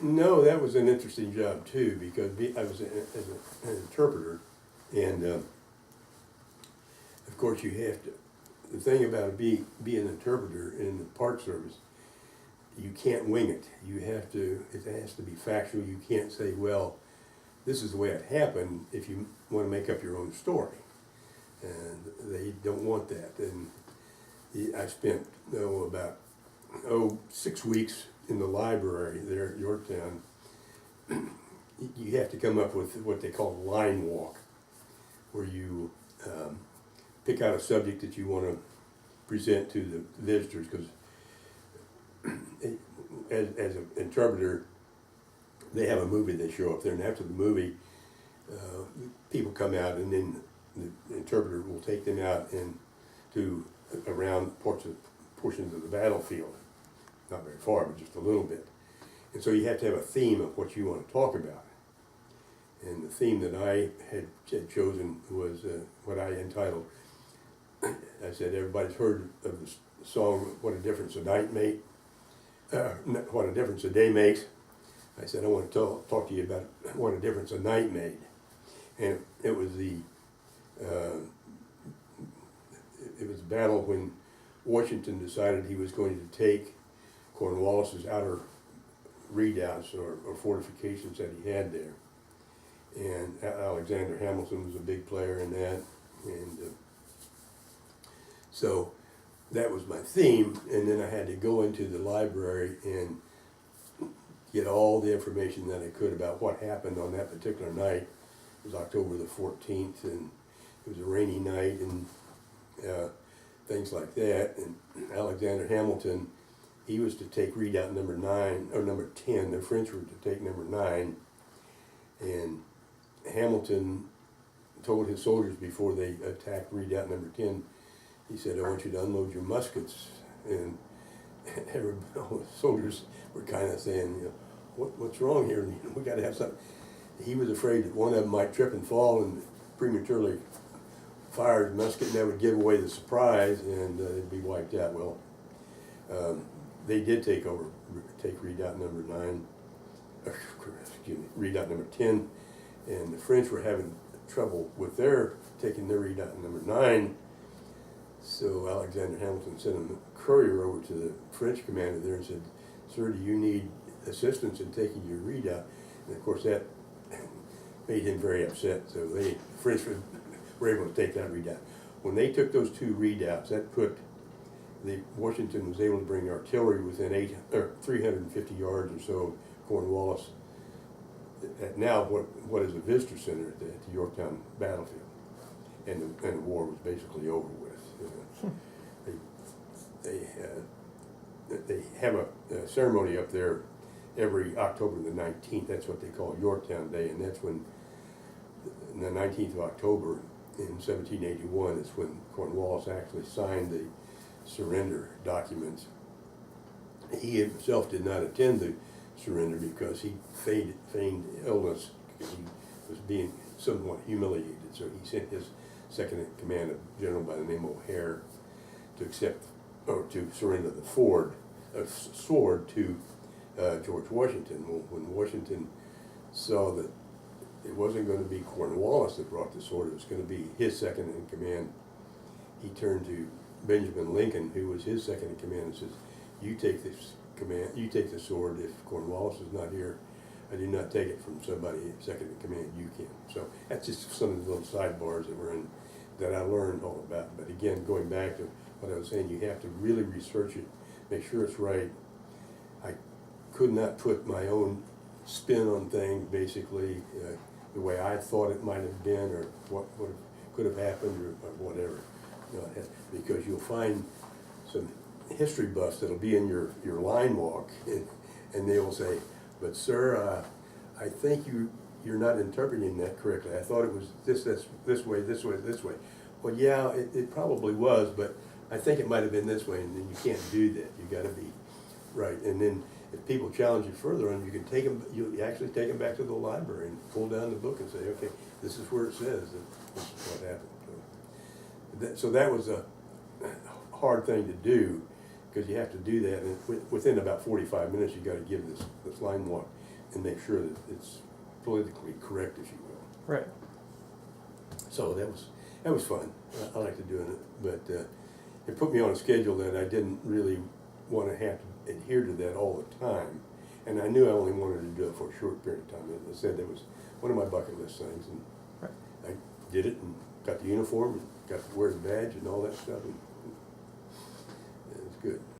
No, that was an interesting job too, because I was an interpreter, and of course you have to. The thing about being an interpreter in the Park Service, you can't wing it. You have to. It has to be factual. You can't say, "Well, this is the way it happened." If you want to make up your own story, and they don't want that. And I spent about 6 weeks in the library there at Yorktown. You have to come up with what they call a line walk, where you pick out a subject that you want to present to the visitors, because as an interpreter, they have a movie they show up there, and after the movie, people come out, and then the interpreter will take them out and to around portions of the battlefield, not very far, but just a little bit. And so you have to have a theme of what you want to talk about. And the theme that I had chosen was what I entitled, I said, everybody's heard of the song, "What a Difference a Night Made," what a difference a day makes. I said, I want to talk to you about what a difference a night made. And it was the battle when Washington decided he was going to take Cornwallis's outer redoubts or fortifications that he had there. And Alexander Hamilton was a big player in that. And so that was my theme. And then I had to go into the library and get all the information that I could about what happened on that particular night. It was October the 14th, and it was a rainy night, and things like that. And Alexander Hamilton, he was to take redoubt number 9, or number 10. The French were to take number 9. And Hamilton told his soldiers before they attacked redoubt number 10, he said, "I want you to unload your muskets." And all the soldiers were kind of saying, what's wrong here? We got to have something. He was afraid that one of them might trip and fall and prematurely fire his musket, and that would give away the surprise, and it'd be wiped out. Well, they did take redoubt number 9, redoubt number 10, and the French were having trouble with taking their redoubt number 9. So Alexander Hamilton sent a courier over to the French commander there and said, "Sir, do you need assistance in taking your redoubt?" And of course that made him very upset. So the French were able to take that redoubt. When they took those 2 redoubts, that put Washington was able to bring artillery within 350 yards or so of Cornwallis, at now what is a visitor center at the Yorktown battlefield, and the war was basically over with. They have a ceremony up there every October the 19th. That's what they call Yorktown Day, and that's when, the 19th of October in 1781, is when Cornwallis actually signed the surrender documents. He himself did not attend the surrender because he feigned illness, because he was being somewhat humiliated. So he sent his second in command, a general by the name of O'Hare, to surrender the sword to George Washington. Well, when Washington saw that it wasn't going to be Cornwallis that brought the sword, it was going to be his second in command, he turned to Benjamin Lincoln, who was his second in command, and says, "You take this command. You take the sword. If Cornwallis is not here, I do not take it from somebody second in command. You can." So that's just some of the little sidebars that I learned all about. But again, going back to what I was saying, you have to really research it, make sure it's right. I could not put my own spin on things, basically, the way I thought it might have been, or what could have happened, or whatever. Because you'll find some history buffs that'll be in your line walk, and they will say, "But sir, I think you're not interpreting that correctly. I thought it was this way, this way, this way." Well, yeah, it probably was, but I think it might have been this way, and then you can't do that. You got to be right. And then if people challenge you further on, you actually take them back to the library and pull down the book and say, "Okay, this is where it says that this is what happened." So that was a hard thing to do, because you have to do that, and within about 45 minutes you got to give this line walk. and make sure that it's politically correct, if you will. Right. So that was fun. I liked doing it, but it put me on a schedule that I didn't really want to have to adhere to that all the time. And I knew I only wanted to do it for a short period of time. As I said, that was one of my bucket list things, and Right. I did it and got the uniform and got to wear the badge and all that stuff, and it was good.